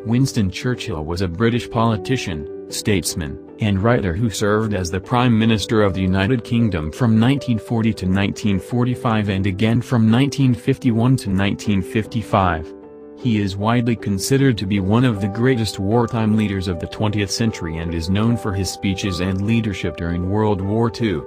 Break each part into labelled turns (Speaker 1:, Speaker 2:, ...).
Speaker 1: Winston Churchill was a British politician, statesman, and writer who served as the Prime Minister of the United Kingdom from 1940 to 1945 and again from 1951 to 1955. He is widely considered to be one of the greatest wartime leaders of the 20th century and is known for his speeches and leadership during World War II.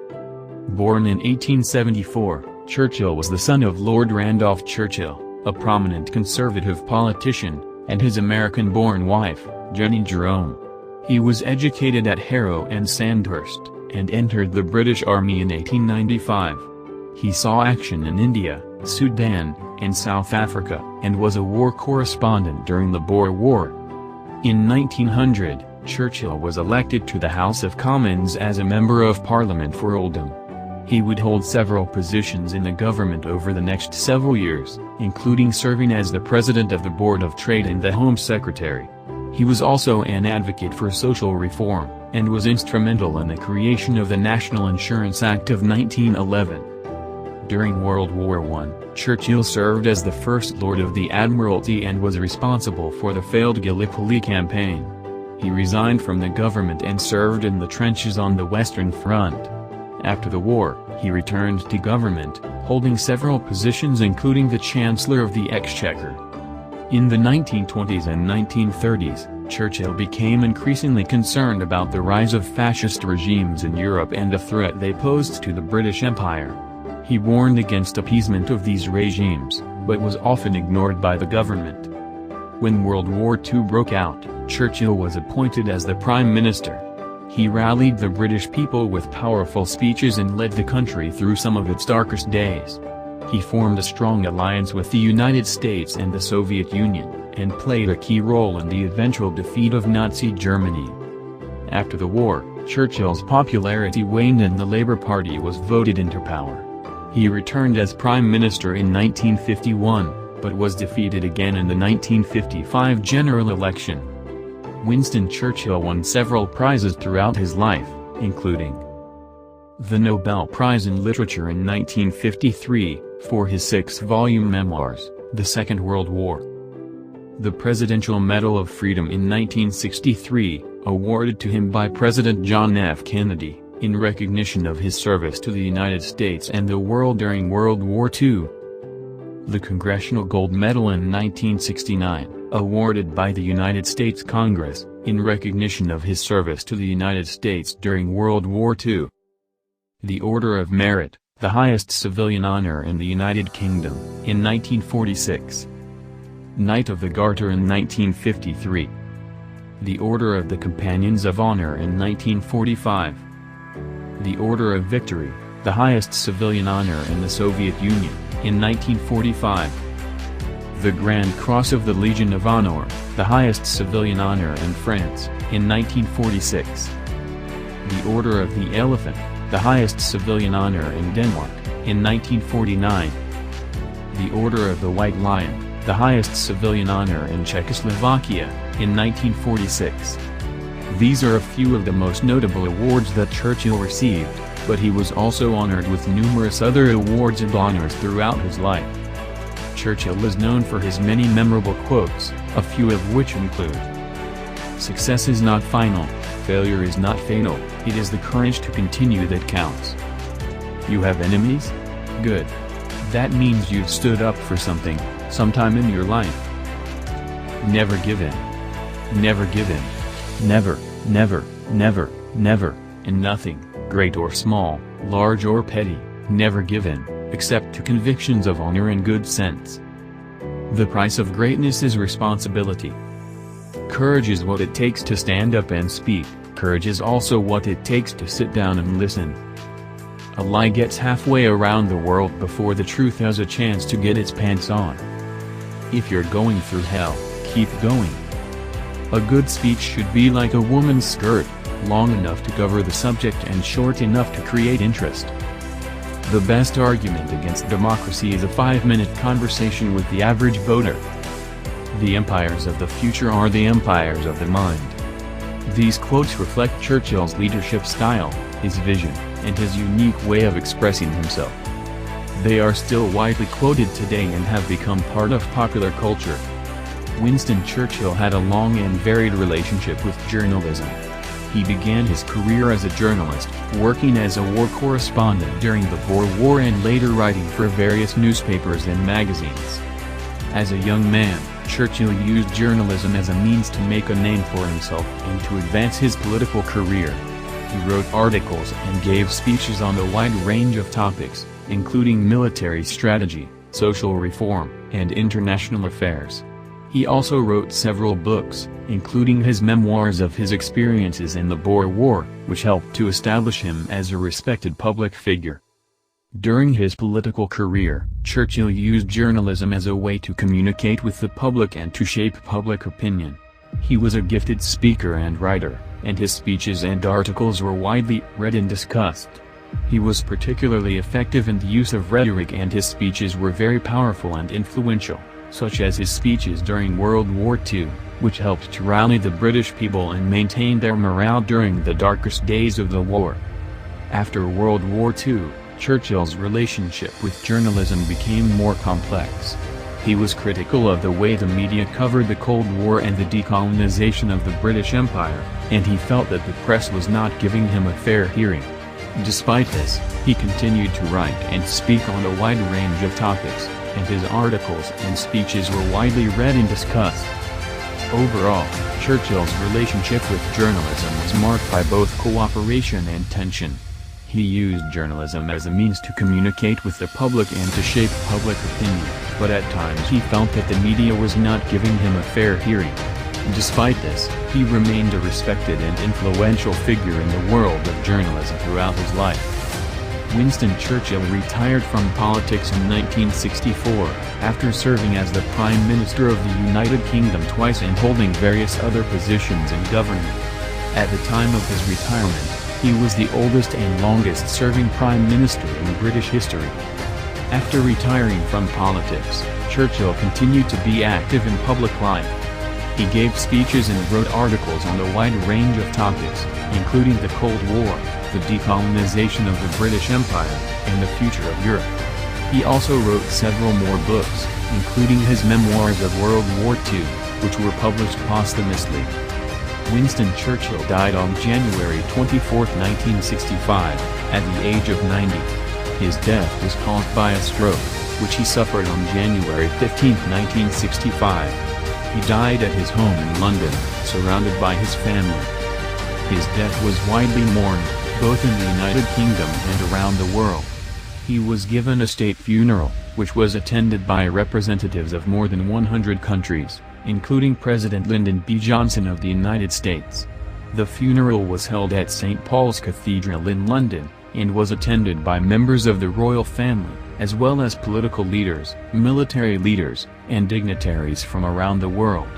Speaker 1: Born in 1874, Churchill was the son of Lord Randolph Churchill, a prominent conservative politician, and his American-born wife, Jenny Jerome. He was educated at Harrow and Sandhurst, and entered the British Army in 1895. He saw action in India, Sudan, and South Africa, and was a war correspondent during the Boer War. In 1900, Churchill was elected to the House of Commons as a Member of Parliament for Oldham. He would hold several positions in the government over the next several years, including serving as the President of the Board of Trade and the Home Secretary. He was also an advocate for social reform, and was instrumental in the creation of the National Insurance Act of 1911. During World War I, Churchill served as the First Lord of the Admiralty and was responsible for the failed Gallipoli campaign. He resigned from the government and served in the trenches on the Western Front. After the war, he returned to government, holding several positions including the Chancellor of the Exchequer. In the 1920s and 1930s, Churchill became increasingly concerned about the rise of fascist regimes in Europe and the threat they posed to the British Empire. He warned against appeasement of these regimes, but was often ignored by the government. When World War II broke out, Churchill was appointed as the Prime Minister. He rallied the British people with powerful speeches and led the country through some of its darkest days. He formed a strong alliance with the United States and the Soviet Union, and played a key role in the eventual defeat of Nazi Germany. After the war, Churchill's popularity waned and the Labour Party was voted into power. He returned as Prime Minister in 1951, but was defeated again in the 1955 general election. Winston Churchill won several prizes throughout his life, including the Nobel Prize in Literature in 1953, for his 6-volume memoirs, The Second World War. The Presidential Medal of Freedom in 1963, awarded to him by President John F. Kennedy, in recognition of his service to the United States and the world during World War II. The Congressional Gold Medal in 1969, awarded by the United States Congress, in recognition of his service to the United States during World War II. The Order of Merit, the highest civilian honor in the United Kingdom, in 1946. Knight of the Garter in 1953. The Order of the Companions of Honor in 1945. The Order of Victory, the highest civilian honor in the Soviet Union, in 1945. The Grand Cross of the Legion of Honor, the highest civilian honor in France, in 1946. The Order of the Elephant, the highest civilian honor in Denmark, in 1949. The Order of the White Lion, the highest civilian honor in Czechoslovakia, in 1946. These are a few of the most notable awards that Churchill received, but he was also honored with numerous other awards and honors throughout his life. Churchill is known for his many memorable quotes, a few of which include: "Success is not final, failure is not fatal, it is the courage to continue that counts." You have enemies? Good. That means you've stood up for something, sometime in your life. Never give in. Never give in. Never, never, never, never, in nothing, great or small, large or petty, never give in, except to convictions of honor and good sense. The price of greatness is responsibility. Courage is what it takes to stand up and speak, courage is also what it takes to sit down and listen. A lie gets halfway around the world before the truth has a chance to get its pants on. If you're going through hell, keep going. A good speech should be like a woman's skirt, long enough to cover the subject and short enough to create interest. The best argument against democracy is a 5-minute conversation with the average voter. The empires of the future are the empires of the mind. These quotes reflect Churchill's leadership style, his vision, and his unique way of expressing himself. They are still widely quoted today and have become part of popular culture. Winston Churchill had a long and varied relationship with journalism. He began his career as a journalist, working as a war correspondent during the Boer War and later writing for various newspapers and magazines. As a young man, Churchill used journalism as a means to make a name for himself and to advance his political career. He wrote articles and gave speeches on a wide range of topics, including military strategy, social reform, and international affairs. He also wrote several books, including his memoirs of his experiences in the Boer War, which helped to establish him as a respected public figure. During his political career, Churchill used journalism as a way to communicate with the public and to shape public opinion. He was a gifted speaker and writer, and his speeches and articles were widely read and discussed. He was particularly effective in the use of rhetoric, and his speeches were very powerful and influential, such as his speeches during World War II, which helped to rally the British people and maintain their morale during the darkest days of the war. After World War II, Churchill's relationship with journalism became more complex. He was critical of the way the media covered the Cold War and the decolonization of the British Empire, and he felt that the press was not giving him a fair hearing. Despite this, he continued to write and speak on a wide range of topics, and his articles and speeches were widely read and discussed. Overall, Churchill's relationship with journalism was marked by both cooperation and tension. He used journalism as a means to communicate with the public and to shape public opinion, but at times he felt that the media was not giving him a fair hearing. Despite this, he remained a respected and influential figure in the world of journalism throughout his life. Winston Churchill retired from politics in 1964, after serving as the Prime Minister of the United Kingdom twice and holding various other positions in government. At the time of his retirement, he was the oldest and longest-serving Prime Minister in British history. After retiring from politics, Churchill continued to be active in public life. He gave speeches and wrote articles on a wide range of topics, including the Cold War, the decolonization of the British Empire, and the future of Europe. He also wrote several more books, including his memoirs of World War II, which were published posthumously. Winston Churchill died on January 24, 1965, at the age of 90. His death was caused by a stroke, which he suffered on January 15, 1965. He died at his home in London, surrounded by his family. His death was widely mourned, both in the United Kingdom and around the world. He was given a state funeral, which was attended by representatives of more than 100 countries, including President Lyndon B. Johnson of the United States. The funeral was held at St. Paul's Cathedral in London, and was attended by members of the royal family, as well as political leaders, military leaders, and dignitaries from around the world.